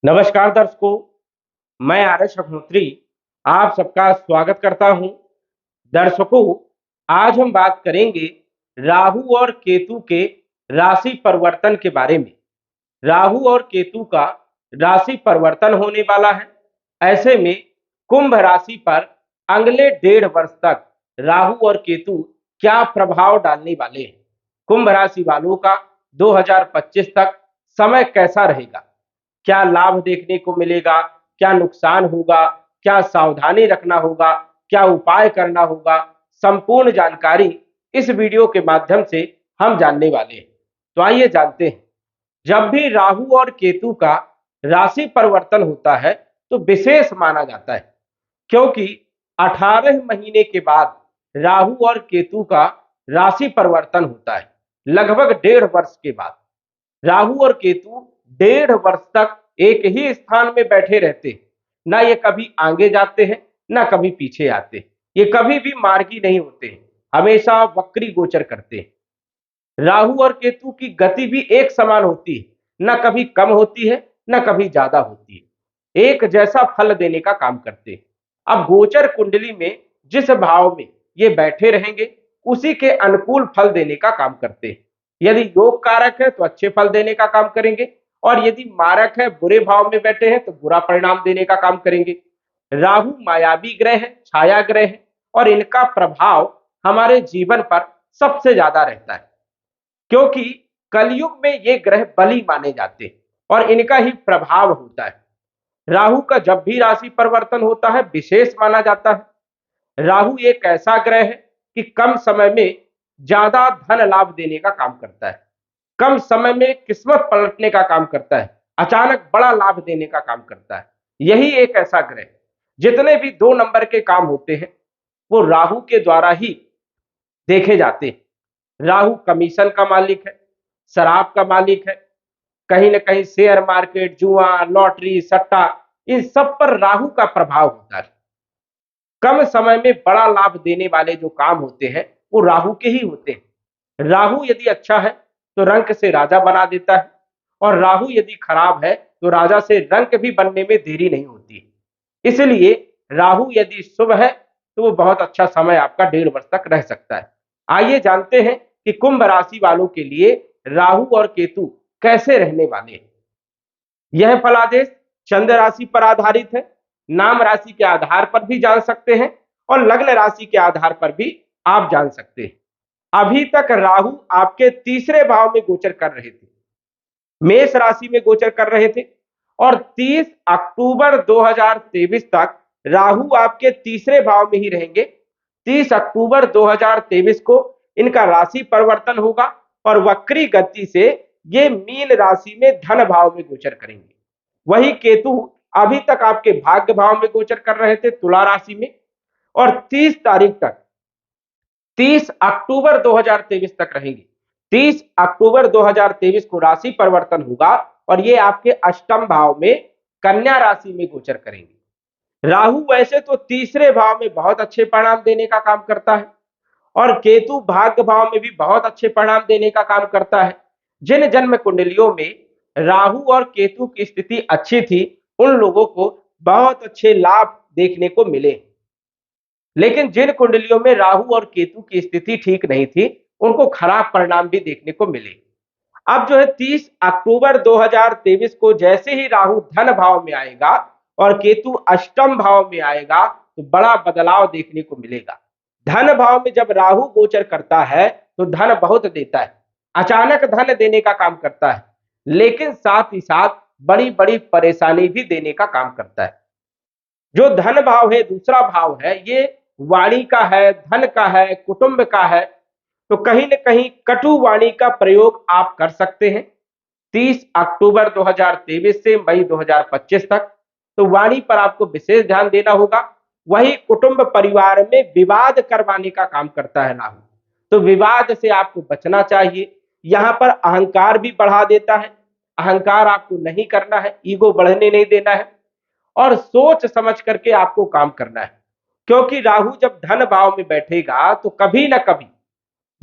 नमस्कार दर्शकों, मैं आर्यश अग्निहोत्री आप सबका स्वागत करता हूं। दर्शकों, आज हम बात करेंगे राहु और केतु के राशि परिवर्तन के बारे में। राहु और केतु का राशि परिवर्तन होने वाला है। ऐसे में कुंभ राशि पर अगले 1.5 वर्ष तक राहु और केतु क्या प्रभाव डालने वाले हैं। कुंभ राशि वालों का 2025 तक समय कैसा रहेगा, क्या लाभ देखने को मिलेगा, क्या नुकसान होगा, क्या सावधानी रखना होगा, क्या उपाय करना होगा, संपूर्ण जानकारी इस वीडियो के माध्यम से हम जानने वाले हैं। तो आइए जानते हैं। जब भी राहु और केतु का राशि परिवर्तन होता है तो विशेष माना जाता है, क्योंकि 18 महीने के बाद राहु और केतु का राशि परिवर्तन होता है। लगभग 1.5 वर्ष के बाद राहु और केतु 1.5 वर्ष तक एक ही स्थान में बैठे रहते हैं। ना ये कभी आगे जाते हैं, ना कभी पीछे आते हैं। ये कभी भी मार्गी नहीं होते हैं, हमेशा वक्री गोचर करते हैं। राहु और केतु की गति भी एक समान होती है, ना कभी कम होती है, ना कभी ज्यादा होती है। एक जैसा फल देने का काम करते हैं। अब गोचर कुंडली में जिस भाव में ये बैठे रहेंगे, उसी के अनुकूल फल देने का काम करते हैं। यदि योग कारक है तो अच्छे फल देने का काम करेंगे, और यदि मारक है, बुरे भाव में बैठे हैं, तो बुरा परिणाम देने का काम करेंगे। राहु मायावी ग्रह है, छाया ग्रह है, और इनका प्रभाव हमारे जीवन पर सबसे ज्यादा रहता है, क्योंकि कलयुग में ये ग्रह बली माने जाते हैं और इनका ही प्रभाव होता है। राहु का जब भी राशि परिवर्तन होता है विशेष माना जाता है। राहु एक ऐसा ग्रह है कि कम समय में ज्यादा धन लाभ देने का काम करता है, कम समय में किस्मत पलटने का काम करता है, अचानक बड़ा लाभ देने का काम करता है। यही एक ऐसा ग्रह, जितने भी 2 नंबर के काम होते हैं वो राहु के द्वारा ही देखे जाते हैं। राहु कमीशन का मालिक है, शराब का मालिक है, कहीं ना कहीं शेयर मार्केट, जुआ, लॉटरी, सट्टा, इन सब पर राहु का प्रभाव होता है। कम समय में बड़ा लाभ देने वाले जो काम होते हैं वो राहु के ही होते हैं। राहु यदि अच्छा है तो रंक से राजा बना देता है, और राहु यदि खराब है तो राजा से रंक भी बनने में देरी नहीं होती। इसलिए राहु यदि शुभ है तो वो बहुत अच्छा समय आपका 1.5 वर्ष तक रह सकता है। आइए जानते हैं कि कुंभ राशि वालों के लिए राहु और केतु कैसे रहने वाले हैं। यह फलादेश चंद्र राशि पर आधारित है। नाम राशि के आधार पर भी जान सकते हैं, और लग्न राशि के आधार पर भी आप जान सकते हैं। अभी तक राहु आपके तीसरे भाव में गोचर कर रहे थे, मेष राशि में गोचर कर रहे थे, और 30 अक्टूबर 2023 तक राहु आपके तीसरे भाव में ही रहेंगे। 30 अक्टूबर 2023 को इनका राशि परिवर्तन होगा, और वक्री गति से ये मीन राशि में धन भाव में गोचर करेंगे। वही केतु अभी तक आपके भाग्य भाव में गोचर कर रहे थे, तुला राशि में, और 30 तारीख तक, 30 अक्टूबर 2023 तक रहेंगे। 30 अक्टूबर 2023 को राशि परिवर्तन होगा, और ये आपके अष्टम भाव में कन्या राशि में गोचर करेंगे। राहु वैसे तो तीसरे भाव में बहुत अच्छे परिणाम देने का काम करता है, और केतु भाग्य भाव में भी बहुत अच्छे परिणाम देने का काम करता है। जिन जन्म कुंडलियों में राहु और केतु की स्थिति अच्छी थी, उन लोगों को बहुत अच्छे लाभ देखने को मिले। लेकिन जिन कुंडलियों में राहु और केतु की स्थिति ठीक नहीं थी, उनको खराब परिणाम भी देखने को मिले। अब जो है 30 अक्टूबर 2023 को जैसे ही राहु धन भाव में आएगा और केतु अष्टम भाव में आएगा, तो बड़ा बदलाव देखने को मिलेगा। धन भाव में जब राहु गोचर करता है तो धन बहुत देता है, अचानक धन देने का काम करता है, लेकिन साथ ही साथ बड़ी बड़ी परेशानी भी देने का काम करता है। जो धन भाव है, दूसरा भाव है, ये वाणी का है, धन का है, कुटुंब का है। तो कहीं न कहीं कटु वाणी का प्रयोग आप कर सकते हैं 30 अक्टूबर 2023 से मई 2025 तक। तो वाणी पर आपको विशेष ध्यान देना होगा। वही कुटुंब परिवार में विवाद करवाने का काम करता है राहु, तो विवाद से आपको बचना चाहिए। यहां पर अहंकार भी बढ़ा देता है, अहंकार आपको नहीं करना है, ईगो बढ़ने नहीं देना है, और सोच समझ करके आपको काम करना है। क्योंकि राहु जब धन भाव में बैठेगा तो कभी ना कभी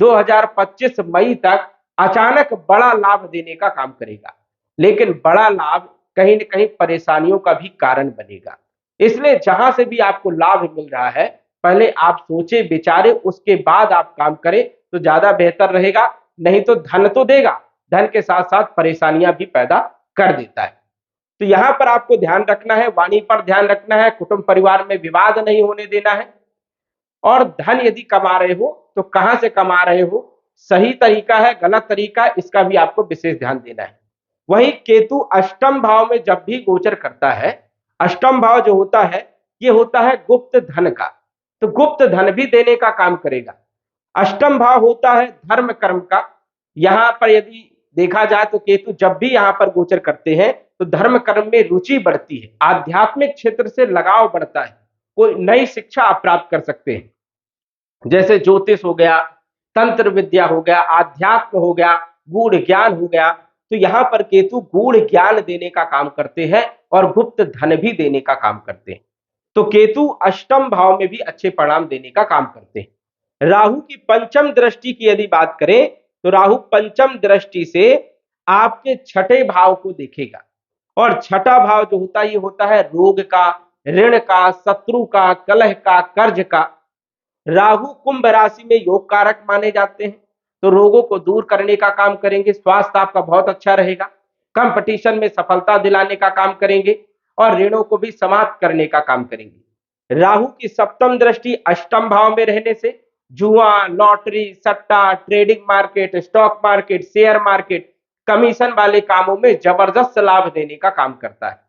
2025 मई तक अचानक बड़ा लाभ देने का काम करेगा, लेकिन बड़ा लाभ कहीं न कहीं परेशानियों का भी कारण बनेगा। इसलिए जहां से भी आपको लाभ मिल रहा है, पहले आप सोचे विचारे, उसके बाद आप काम करें तो ज्यादा बेहतर रहेगा। नहीं तो धन तो देगा, धन के साथ साथ परेशानियां भी पैदा कर देता है। तो यहां पर आपको ध्यान रखना है, वाणी पर ध्यान रखना है, कुटुंब परिवार में विवाद नहीं होने देना है। और धन यदि कमा रहे हो तो कहां से कमा रहे हो, सही तरीका है, गलत तरीका है, इसका भी आपको विशेष ध्यान देना है। वहीं केतु अष्टम भाव में जब भी गोचर करता है, अष्टम भाव जो होता है ये होता है गुप्त धन का, तो गुप्त धन भी देने का काम करेगा। अष्टम भाव होता है धर्म कर्म का। यहां पर यदि देखा जाए तो केतु जब भी यहां पर गोचर करते हैं तो धर्म कर्म में रुचि बढ़ती है, आध्यात्मिक क्षेत्र से लगाव बढ़ता है, कोई नई शिक्षा आप प्राप्त कर सकते हैं, जैसे ज्योतिष हो गया, तंत्र विद्या हो गया, आध्यात्म हो गया, गूढ़ ज्ञान हो गया। तो यहां पर केतु गूढ़ ज्ञान देने का काम करते हैं और गुप्त धन भी देने का काम करते हैं। तो केतु अष्टम भाव में भी अच्छे परिणाम देने का काम करते हैं। राहु की पंचम दृष्टि की यदि बात करें तो राहु पंचम दृष्टि से आपके छठे भाव को देखेगा, और छठा भाव जो होता है ये होता है रोग का, ऋण का, शत्रु का, कलह का, कर्ज का। राहु कुंभ राशि में योग कारक माने जाते हैं, तो रोगों को दूर करने का काम करेंगे, स्वास्थ्य आपका बहुत अच्छा रहेगा, कंपटीशन में सफलता दिलाने का काम करेंगे और ऋणों को भी समाप्त करने का काम करेंगे। राहु की सप्तम दृष्टि अष्टम भाव में रहने से जुआ, लॉटरी, सट्टा, trading market, stock market, share market, commission वाले कामों में जबरदस्त लाभ देने का काम करता है,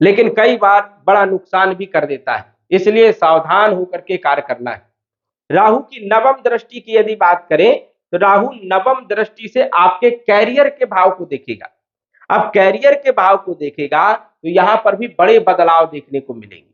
लेकिन कई बार बड़ा नुकसान भी कर देता है, इसलिए सावधान होकर के कार्य करना है। राहु की नवम दृष्टि की यदि बात करें तो राहु नवम दृष्टि से आपके कैरियर के भाव को देखेगा। अब कैरियर के भाव को देखेगा तो यहां पर भी बड़े बदलाव देखने को मिलेंगे,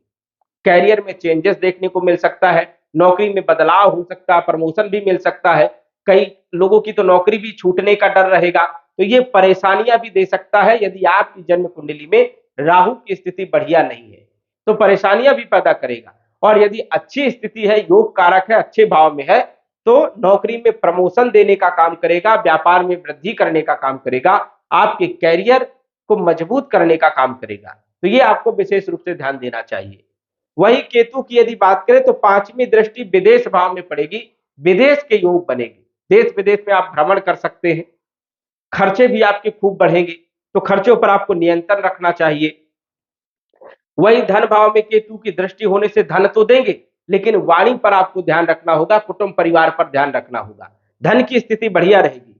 कैरियर में चेंजेस देखने को मिल सकता है, नौकरी में बदलाव हो सकता है, प्रमोशन भी मिल सकता है, कई लोगों की तो नौकरी भी छूटने का डर रहेगा। तो ये परेशानियां भी दे सकता है यदि आपकी जन्म कुंडली में राहु की स्थिति बढ़िया नहीं है, तो परेशानियां भी पैदा करेगा। और यदि अच्छी स्थिति है, योग कारक है, अच्छे भाव में है, तो नौकरी में प्रमोशन देने का काम करेगा, व्यापार में वृद्धि करने का काम करेगा, आपके कैरियर को मजबूत करने का काम करेगा। तो ये आपको विशेष रूप से ध्यान देना चाहिए। वही केतु की यदि बात करें तो पांचवी दृष्टि विदेश भाव में पड़ेगी, विदेश के योग बनेंगे, देश विदेश में आप भ्रमण कर सकते हैं, खर्चे भी आपके खूब बढ़ेंगे, तो खर्चों पर आपको नियंत्रण रखना चाहिए। वही धन भाव में केतु की दृष्टि होने से धन तो देंगे, लेकिन वाणी पर आपको ध्यान रखना होगा, कुटुंब परिवार पर ध्यान रखना होगा, धन की स्थिति बढ़िया रहेगी।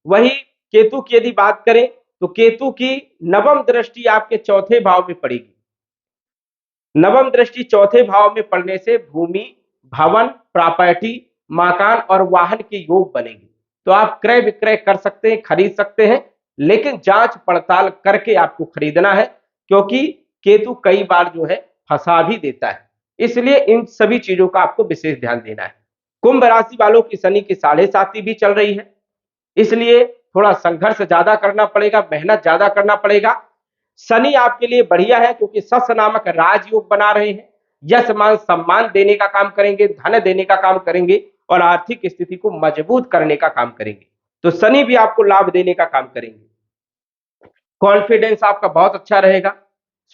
वही केतु की यदि बात करें तो केतु की नवम दृष्टि आपके चौथे भाव में पड़ेगी। नवम दृष्टि चौथे भाव में पड़ने से भूमि, भवन, प्रॉपर्टी, मकान और वाहन के योग बनेंगे, तो आप क्रय विक्रय कर सकते हैं, खरीद सकते हैं, लेकिन जांच पड़ताल करके आपको खरीदना है, क्योंकि केतु कई बार जो है फंसा भी देता है, इसलिए इन सभी चीजों का आपको विशेष ध्यान देना है। कुंभ राशि वालों की शनि की 7.5 भी चल रही है, इसलिए थोड़ा संघर्ष ज्यादा करना पड़ेगा, मेहनत ज्यादा करना पड़ेगा। शनि आपके लिए बढ़िया है क्योंकि सस नामक राजयोग बना रहे हैं, यश मान सम्मान देने का काम करेंगे, धन देने का काम करेंगे और आर्थिक स्थिति को मजबूत करने का काम करेंगे, तो शनि भी आपको लाभ देने का काम करेंगे। कॉन्फिडेंस आपका बहुत अच्छा रहेगा,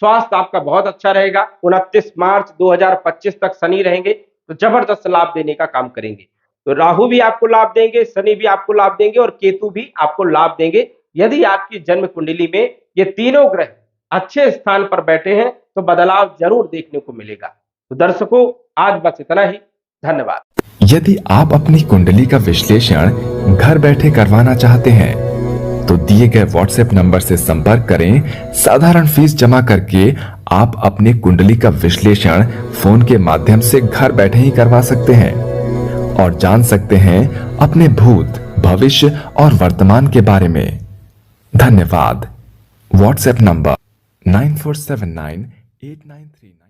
स्वास्थ्य आपका बहुत अच्छा रहेगा। 29 मार्च 2025 तक शनि रहेंगे, तो जबरदस्त लाभ देने का काम करेंगे। तो राहु भी आपको लाभ देंगे, शनि भी आपको लाभ देंगे और केतु भी आपको लाभ देंगे। यदि आपकी जन्म कुंडली में ये तीनों ग्रह अच्छे स्थान पर बैठे हैं तो बदलाव जरूर देखने को मिलेगा। तो दर्शकों, आज बस इतना ही, धन्यवाद। यदि आप अपनी कुंडली का विश्लेषण घर बैठे करवाना चाहते हैं तो दिए गए व्हाट्सएप नंबर से संपर्क करें। साधारण फीस जमा करके आप अपनी कुंडली का विश्लेषण फोन के माध्यम से घर बैठे ही करवा सकते हैं और जान सकते हैं अपने भूत, भविष्य और वर्तमान के बारे में। धन्यवाद। WhatsApp number 94798939